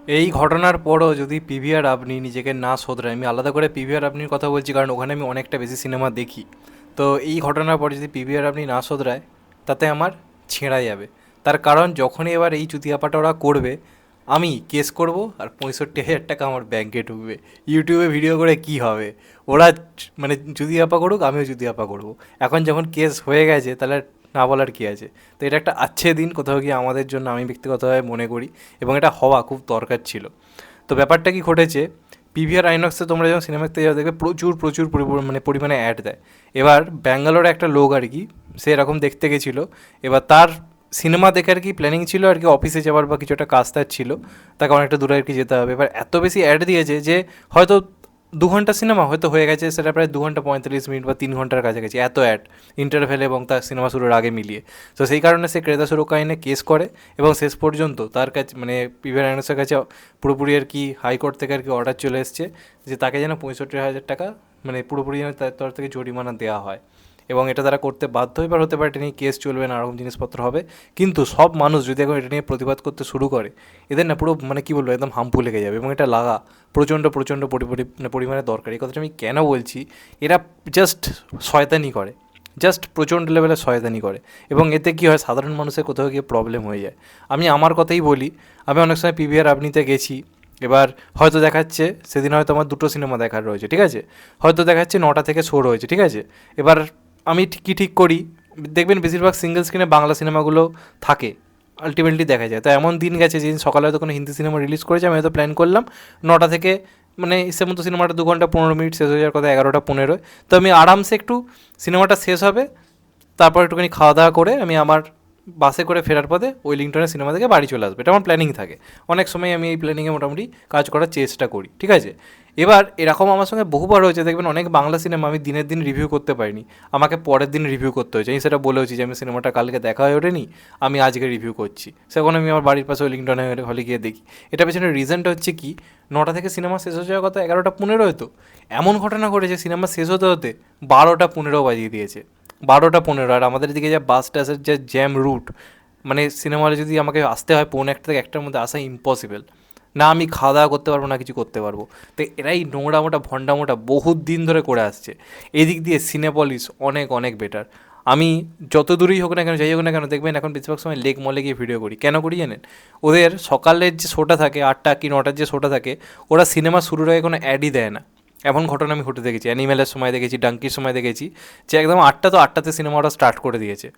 এই ঘটনার পরও যদি পিভিআর আপনি নিজেকে না শোধরায়, আমি আলাদা করে পিভিআর আপনির কথা বলছি কারণ ওখানে আমি অনেকটা বেশি সিনেমা দেখি। তো এই ঘটনার পর যদি পিভিআর আপনি না শোধরায়, তাতে আমার ছেঁড়া যাবে। তার কারণ যখনই এবার এই চুতিয়াপাটা ওরা করবে, আমি কেস করব আর 65,000 টাকা আমার ব্যাংকে ঢুকবে। ইউটিউবে ভিডিও করে কি হবে? ওরা মানে চুতিয়াপা করুক, আমিও চুতিয়াপা করব। এখন যখন কেস হয়ে গেছে তাহলে না বলার কি আছে? তো এটা একটা আচ্ছে দিন কোথাও গিয়ে আমাদের জন্য, আমি ব্যক্তিগতভাবে মনে করি, এবং এটা হওয়া খুব দরকার ছিল। তো ব্যাপারটা কি ঘটেছে, পিভিআর আইনক্সে তোমরা যখন সিনেমা দেখতে যাও দেখবে প্রচুর প্রচুর মানে পরিমাণে অ্যাড দেয়। এবার ব্যাঙ্গালোরে একটা লোক আর কি, সে এরকম দেখতে গেছিলো। এবার তার সিনেমা দেখে আর কি প্ল্যানিং ছিল আর কি, অফিসে যাওয়ার বা কিছু একটা কাজ তার ছিল, তাকে অনেকটা দূরে আর কি যেতে হবে। এবার এত বেশি অ্যাড দিয়েছে যে হয়তো 2 ঘন্টা সিনেমা হয়তো হয়ে গেছে, সেটা প্রায় 2 ঘন্টা 45 মিনিট বা 3 ঘন্টার কাছাকাছি, এত অ্যাড ইন্টারভেল এবং তার সিনেমা শুরুর আগে মিলিয়ে। তো সেই কারণে সে ক্রেতা সুরক্ষা আইনে কেস করে এবং শেষ পর্যন্ত তার কাছে মানে পিভিআর আইনক্সের কাছে পুরোপুরি আর কি হাইকোর্ট থেকে আর কি অর্ডার চলে এসছে যে তাকে যেন 65,000 টাকা মানে পুরোপুরি যেন তার তরফ থেকে জরিমানা দেওয়া হয়, এবং এটা তারা করতে বাধ্য। এবার হতে পারে এটা নিয়ে কেস চলবে, নানা রকম জিনিসপত্র হবে, কিন্তু সব মানুষ যদি এখন এটা নিয়ে প্রতিবাদ করতে শুরু করে, এদের না পুরো মানে কী বলবো, একদম হাম্পু লেগে যাবে, এবং এটা লাগা প্রচণ্ড প্রচণ্ড পরিমাণে দরকার। এই কথাটা আমি কেন বলছি, এরা জাস্ট শয়তানি করে, জাস্ট প্রচণ্ড লেভেলে শয়তানি করে, এবং এতে কী হয়, সাধারণ মানুষের কোথাও গিয়ে প্রবলেম হয়ে যায়। আমি আমার কথাই বলি, আমি অনেক সময় পিভিআর আপনিতে গেছি। এবার হয়তো দেখাচ্ছে সেদিন হয়তো আমার 2টো সিনেমা দেখার রয়েছে, ঠিক আছে, হয়তো দেখাচ্ছে 9টা থেকে শো রয়েছে, ঠিক আছে। এবার আমি ঠিক করি, দেখবেন বেশিরভাগ সিঙ্গেল স্ক্রিনে বাংলা সিনেমাগুলো থাকে, আলটিমেটলি দেখা যায়। তো এমন দিন গেছে যেদিন সকালে হয়তো কোনো হিন্দি সিনেমা রিলিজ করেছে, আমি হয়তো প্ল্যান করলাম 9টা থেকে, মানে ইসের মতো সিনেমাটা 2 ঘন্টা 15 মিনিট শেষ হয়ে যাওয়ার কথা 11টা 15, তো আমি আরামসে একটু সিনেমাটা শেষ হবে, তারপর একটুখানি খাওয়া দাওয়া করে আমি আমার বাসে করে ফেরার পথে ওয়েলিংটনের সিনেমা থেকে বাড়ি চলে আসবে, এটা আমার প্ল্যানিং থাকে। অনেক সময় আমি এই প্ল্যানিংয়ে মোটামুটি কাজ করার চেষ্টা করি, ঠিক আছে। এবার এরকম আমার সঙ্গে বহুবার হয়েছে, দেখবেন অনেক বাংলা সিনেমা আমি দিনের দিন রিভিউ করতে পারিনি, আমাকে পরের দিন রিভিউ করতে হয়েছে। আমি সেটা বলেওছি যে আমি সিনেমাটা কালকে দেখা হয়ে ওঠেনি, আমি আজকে রিভিউ করছি, সেখন আমি আমার বাড়ির পাশে ওয়েলিংটনে হলে গিয়ে দেখি। এটা পেছনে রিজনটা হচ্ছে কি, 9টা থেকে সিনেমা শেষ হয়ে যাওয়ার কথা 11টা 15 হতো, এমন ঘটনা ঘটেছে সিনেমা শেষ হতে হতে 12টা 15 বাজিয়ে দিয়েছে। 12টা 15, আর আমাদের দিকে যা বাস টাসের যে জ্যাম রুট, মানে সিনেমা হলে যদি আমাকে আসতে হয় 1:45 থেকে 1টার মধ্যে আসা ইম্পসিবল। না আমি খাওয়া দাওয়া করতে পারবো, না কিছু করতে পারবো। তো এরাই নোংরামোটা ভণ্ডামোটা বহুত দিন ধরে করে আসছে। এদিক দিয়ে সিনেপলিস অনেক অনেক বেটার। আমি যত দূরেই হোক না কেন, যাই হোক না কেন, দেখবেন এখন বেশিরভাগ সময় লেক মলে গিয়ে ভিডিও করি। কেন করি জানেন? ওদের সকালের যে শোটা থাকে 8টা কি 9টার যে শোটা থাকে, ওরা সিনেমা শুরুর আগে কোনো অ্যাডই দেয় না। এমন ঘটনা আমি ঘটে দেখেছি, অ্যানিমেলের সময় দেখেছি, ডাঙ্কির সময় দেখেছি, যে একদম 8টা তো 8টাতে সিনেমা ওরা স্টার্ট করে দিয়েছে।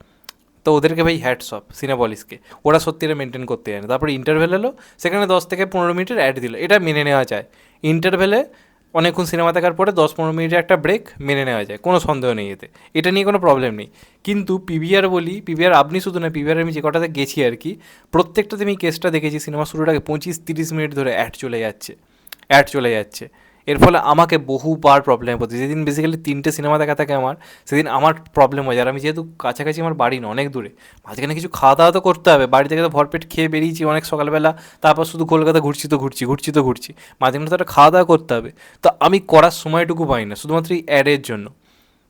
তো ওদেরকে ভাই হ্যাটস অফ সিনেপলিসকে, ওরা সত্যি এটা মেনটেন করতে জানে। তারপরে ইন্টারভেল এলো, সেখানে 10 থেকে 15 মিনিটের অ্যাড দিল, এটা মেনে নেওয়া যায়। ইন্টারভেলে অনেকক্ষণ সিনেমা দেখার পরে 10-15 মিনিটের একটা ব্রেক মেনে নেওয়া যায়, কোনো সন্দেহ নেই এতে, এটা নিয়ে কোনো প্রবলেম নেই। কিন্তু পিভিআর বলি, পিভিআর আপনি শুধু না, পিভিআর আমি যে কটাতে গেছি আর কি, প্রত্যেকটাতে আমি কেসটা দেখেছি, সিনেমা শুরুর আগে 25-30 মিনিট ধরে অ্যাড চলে যাচ্ছে, অ্যাড চলে যাচ্ছে। এর ফলে আমাকে বহুবার প্রবলেমে পড়ছে। যেদিন বেসিক্যালি 3টে সিনেমা দেখা থাকে আমার, সেদিন আমার প্রবলেম হয়ে যায়। আর আমি যেহেতু কাছাকাছি আমার বাড়ি না, অনেক দূরে, মাঝখানে কিছু খাওয়া দাওয়া তো করতে হবে, বাড়ি থেকে তো ভরপেট খেয়ে বেরিয়েছি অনেক সকালবেলা, তারপর শুধু কলকাতা ঘুরছি, মাঝখানে তো একটা খাওয়া দাওয়া করতে হবে। তো আমি করার সময়টুকু পাই না শুধুমাত্র এই অ্যাডের জন্য।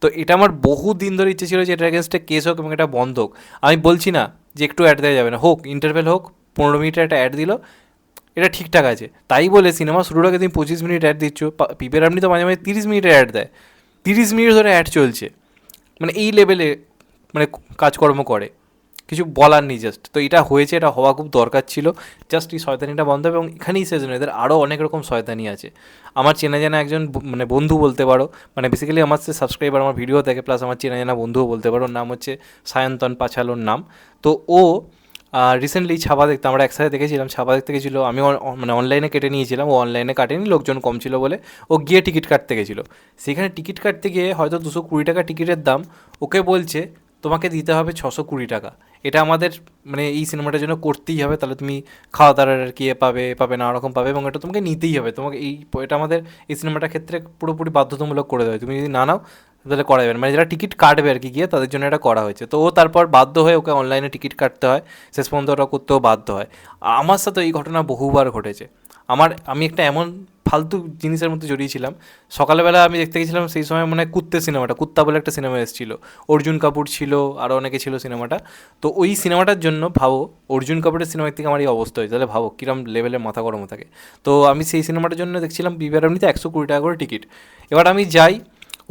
তো এটা আমার বহু দিন ধরে ইচ্ছে ছিল যে এটার এগেনস্টে কেস হোক এবং এটা বন্ধ হোক। আমি বলছি না যে একটু অ্যাড দেওয়া যাবে না, হোক, ইন্টারভেল হোক, 15 মিনিটের একটা অ্যাড দিল, এটা ঠিকঠাক আছে। তাই বলে সিনেমা শুরুর আগে তুমি 25 মিনিট অ্যাড দিচ্ছ, পিপের আপনি তো মাঝে মাঝে 30 মিনিটের অ্যাড দেয়, 30 মিনিট ধরে অ্যাড চলছে, মানে এই লেভেলে মানে কাজকর্ম করে, কিছু বলার নেই জাস্ট। তো এটা হয়েছে, এটা হওয়া খুব দরকার ছিল, জাস্ট এই শয়তানিটা বন্ধ হবে। এবং এখানেই শেষ নয়, এদের আরও অনেক রকম শয়তানি আছে। আমার চেনা জানা একজন মানে বন্ধু বলতে পারো, মানে বেসিক্যালি আমার সে সাবস্ক্রাইবার, আমার ভিডিও দেখে, প্লাস আমার চেনা জানা বন্ধুও বলতে পারো, ওর নাম হচ্ছে সায়ন্তন পাছালোর নাম। তো ও রিসেন্টলি ছাপা দেখতে আমরা একসাথে দেখেছিলাম, ছাপা দেখতে গেছিলো, আমি মানে অনলাইনে কেটে নিয়েছিলাম, ও অনলাইনে কাটেনি, লোকজন কম ছিল বলে ও গিয়ে টিকিট কাটতে গেছিলো। সেখানে টিকিট কাটতে গিয়ে হয়তো 220 টাকা টিকিটের দাম, ওকে বলছে তোমাকে দিতে হবে 620 টাকা। এটা আমাদের মানে এই সিনেমাটার জন্য করতেই হবে, তাহলে তুমি খাওয়া দাওয়ার আর কি পাবে নানা রকম পাবে, এবং এটা তোমাকে নিতেই হবে, তোমাকে এই এটা আমাদের এই সিনেমাটার ক্ষেত্রে পুরোপুরি বাধ্যতামূলক করে দেবে, তুমি যদি না নাও তাহলে করা যাবে না। মানে যারা টিকিট কাটবে আর কি গিয়ে, তাদের জন্য এটা করা হয়েছে। তো ও তারপর বাধ্য হয়ে ওকে অনলাইনে টিকিট কাটতে হয়, শেষ পর্যন্ত ওটা করতেও বাধ্য হয়। আমার সাথে এই ঘটনা বহুবার ঘটেছে। আমি একটা এমন ফালতু জিনিসের মধ্যে জড়িয়েছিলাম। সকালবেলা আমি দেখতে গেছিলাম সেই সময় মনে হয় কুত্তে সিনেমাটা, কুত্তা বলে একটা সিনেমা এসেছিলো, অর্জুন কাপুর ছিল, আরও অনেকে ছিল সিনেমাটা। তো ওই সিনেমাটার জন্য ভাবো অর্জুন কাপুরের সিনেমার থেকে আমার এই অবস্থা হয়েছে, তাহলে ভাবো কিরম লেভেলের মাথা গরম থাকে। তো আমি সেই সিনেমাটার জন্য দেখছিলাম পিভিআর আপনিতে 120 টাকা করে টিকিট। এবার আমি যাই,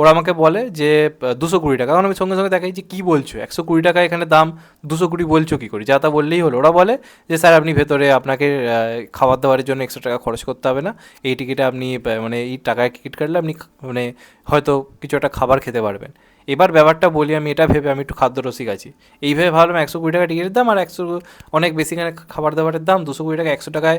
ওরা আমাকে বলে যে 220 টাকা। কারণ আমি সঙ্গে সঙ্গে দেখাই যে কী বলছো, 120 টাকা এখানে দাম, 220 বলছো কী করে, যা তা বললেই হলো। ওরা বলে যে স্যার আপনি ভেতরে আপনাকে খাবার দাবারের জন্য এক্সট্রা টাকা খরচ করতে হবে না, এই টিকিটে আপনি মানে এই টাকায় টিকিট কাটলে আপনি মানে হয়তো কিছু একটা খাবার খেতে পারবেন। এবার ব্যাপারটা বলি, আমি এটা ভেবে, আমি একটু খাদ্যরসিক আছি, এইভাবে ভাবলাম 120 টাকা টিকিটের দাম আর 100 অনেক বেশি খাবার দাবারের দাম, 220 টাকা, 100 টাকায়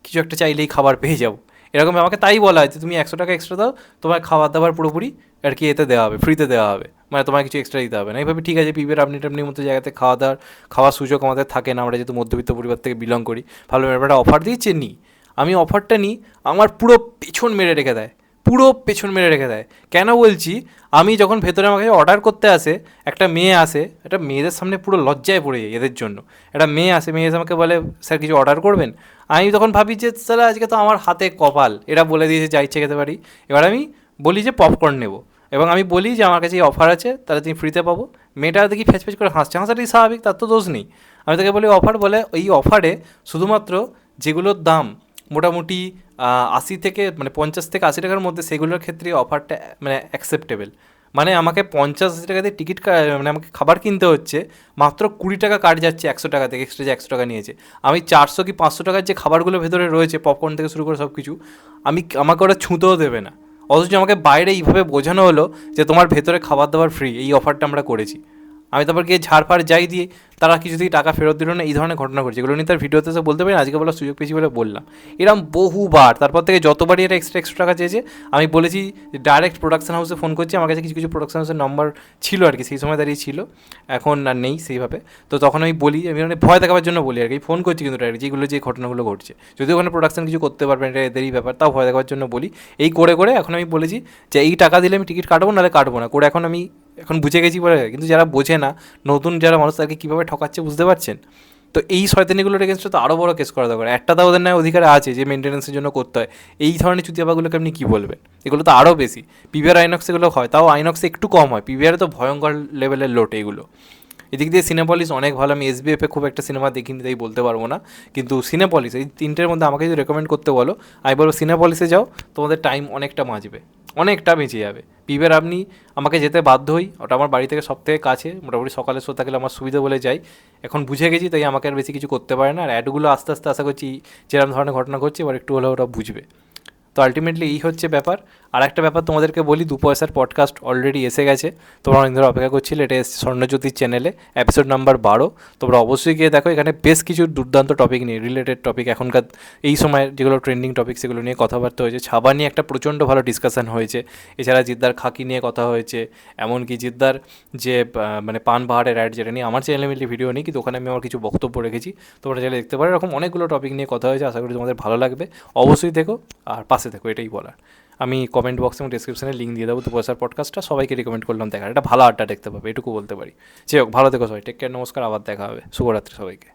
কিছু একটা চাইলেই খাবার পেয়ে যাবো। এরকম আমাকে তাই বলা হয় যে তুমি 100 টাকা এক্সট্রা দাও, তোমার খাবার দাবার পুরোপুরি আর কি এতে দেওয়া হবে, ফ্রিতে দেওয়া হবে, মানে তোমার কিছু এক্সট্রা দিতে হবে না। এইভাবে ঠিক আছে, পিভিআর আপনি টাপনির মতো জায়গাতে খাওয়ার সুযোগ আমাদের থাকে না, আমরা যেহেতু মধ্যবিত্ত পরিবার থেকে বিলং করি। ভালো ব্যাপারটা অফার দিচ্ছে, নিই। আমি অফারটা নিই, আমার পুরো পেছন মেরে রেখে দেয়, পুরো পেছন মেরে রেখে দেয়। কেন বলছি, আমি যখন ভেতরে আমাকে অর্ডার করতে আসে, একটা মেয়ে আসে, একটা মেয়েদের সামনে পুরো লজ্জায় পড়ে যায় এদের জন্য। একটা মেয়ে আসে, মেয়ে এসে আমাকে বলে স্যার কিছু অর্ডার করবেন। আমি তখন ভাবি যে তাহলে আজকে তো আমার হাতে কপাল, এরা বলে দিয়েছে যা ইচ্ছে খেতে পারি। এবার আমি বলি যে পপকর্ন নেবো, এবং আমি বলি যে আমার কাছে এই অফার আছে, তাহলে তুমি ফ্রিতে পাবো। মেয়েটা দেখি ফ্যাচ ফ্যাচ করে হাসছে, হাসাটাই স্বাভাবিক, তার তো দোষ নেই। আমি তাকে বলি অফার, বলে এই অফারে শুধুমাত্র যেগুলোর দাম মোটামুটি 80 থেকে মানে 50 থেকে 80 টাকার মধ্যে, সেগুলোর ক্ষেত্রে অফারটা মানে অ্যাকসেপ্টেবল। মানে আমাকে 50-80 টাকা দিয়ে টিকিট মানে আমাকে খাবার কিনতে হচ্ছে, মাত্র 20 টাকা কাট যাচ্ছে 100 টাকা থেকে, এক্সট্রা যে 100 টাকা নিয়েছে। আমি 400 কি 500 টাকার যে খাবারগুলো ভেতরে রয়েছে, পপকর্ন থেকে শুরু করে সব কিছু, আমাকে ওরা ছুঁতেও দেবে না। অথচ আমাকে বাইরে এইভাবে বোঝানো হলো যে তোমার ভেতরে খাবার দাবার ফ্রি, এই অফারটা আমরা করেছি। আমি তারপর গিয়ে ঝাড়ফাড় যাই দিয়ে তারা কিছুতেই টাকা ফেরত দিল না। এই ধরনের ঘটনা ঘটছে, এগুলো নিয়ে তার ভিডিওতে এসে বলতে পারি, আজকে বলার সুযোগ পেয়েছি বলে বললাম। এরকম বহুবার, তারপর থেকে যতবারই এটা এক্সট্রা টাকা চেয়েছে, আমি বলেছি ডাইরেক্ট প্রোডাকশন হাউসে ফোন করছি। আমার কাছে কিছু কিছু প্রোডাকশন হাউসের নম্বর ছিল আর কি, সেই সময় দাঁড়িয়ে ছিল, এখন আর নেই সেইভাবে। তো তখন আমি বলি, আমি মানে ভয় দেখাবার জন্য বলি আর কি, ফোন করছি কিন্তু ডাইরেক্ট, যেগুলো যে ঘটনাগুলো ঘটছে, যদিও ওখানে প্রোডাকশন কিছু করতে পারবেন, এটা এদেরই ব্যাপার, তাও ভয় দেখাবার জন্য বলি। এই করে করে এখন আমি বলেছি যে এই টাকা দিলে আমি টিকিট কাটবো, নাহলে কাটবো না করে। এখন বুঝে গেছি বলে, কিন্তু যারা বোঝে না, নতুন যারা মানুষ, তাদেরকে কীভাবে ঠকাচ্ছে বুঝতে পারছেন। তো এই শয়তানিগুলোর এগেনস্টে তো আরও বড় কেস করা দরকার। একটা তো ওদের নয় অধিকার আছে যে মেনটেন্যান্সের জন্য করতে হয়, এই ধরনের চুতিয়াপাগুলোকে আপনি কী বলবেন? এগুলো তো আরও বেশি। পিভিআর আইনক্স এগুলো হয়, তাও আইনক্সে একটু কম হয়, পিভিআরে তো ভয়ঙ্কর লেভেলের লোট এইগুলো। এদিক দিয়ে সিনেপলিস অনেক ভালো, আমি এসবিএফে খুব একটা সিনেমা দেখিনি তাই বলতে পারবো না, কিন্তু সিনেপলিস, এই তিনটের মধ্যে আমাকে যদি রেকমেন্ড করতে বলো, আমি বলবো সিনেপলিসে যাও, তোমাদের টাইম অনেকটা বাঁচবে, অনেকটা বেঁচে যাবে। পিভিআর আপনি আমাকে যেতে বাধ্য হই, ওটা আমার বাড়ি থেকে সব থেকে কাছে, মোটামুটি সকালে শো থাকলে আমার সুবিধা বলে যাই। এখন বুঝে গেছি, তাই আমাকে আর বেশি কিছু করতে পারে না। আর অ্যাডগুলো আস্তে আস্তে আশা করছি যেরকম ধরনের ঘটনা ঘটছে, এবার একটু হলেও ওরা বুঝবে। তো আলটিমেটলি এই হচ্ছে ব্যাপার। আর একটা ব্যাপার তোমাদেরকে বলি, 2 পয়সার পডকাস্ট অলরেডি এসে গেছে, তোমরা অনেক ধরে অপেক্ষা করছিলে, এটা এসছে স্বর্ণজ্যোতির চ্যানেলে, এপিসোড নাম্বার 12। তোমরা অবশ্যই গিয়ে দেখো, এখানে বেশ কিছু দুর্দান্ত টপিক নিয়ে, রিলেটেড টপিক, এখনকার এই সময় যেগুলো ট্রেন্ডিং টপিক, সেগুলো নিয়ে কথাবার্তা হয়েছে। ছাবা নিয়ে একটা প্রচণ্ড ভালো ডিসকাশন হয়েছে, এছাড়া জিদ্দার খাকি নিয়ে কথা হয়েছে, এমনকি জিদ্দার যে মানে পানবাহারের অ্যাড, যেটা নিয়ে আমার চ্যানেলে মিলে ভিডিও নেই, কিন্তু ওখানে আমি আমার কিছু বক্তব্য রেখেছি, তোমরা চাইলে দেখতে পারো। এরকম অনেকগুলো টপিক নিয়ে কথা হয়েছে, আশা করি তোমাদের ভালো লাগবে। অবশ্যই দেখো আর পাশে দেখো, এটাই বলার। আমি কমেন্ট বক্স এবং ডিসক্রিপশনে লিঙ্ক দিয়ে দেবো 2 পয়সার পডকাস্টটা, সবাইকে রিকমেন্ড করলাম দেখার, এটা ভালো আড্ডা দেখতে পাবে, এটুকু বলতে পারি। যাই হোক, ভালো থেকো সবাই, টেক কেয়ার, নমস্কার, আবার দেখা হবে, শুভরাত্রি সবাইকে।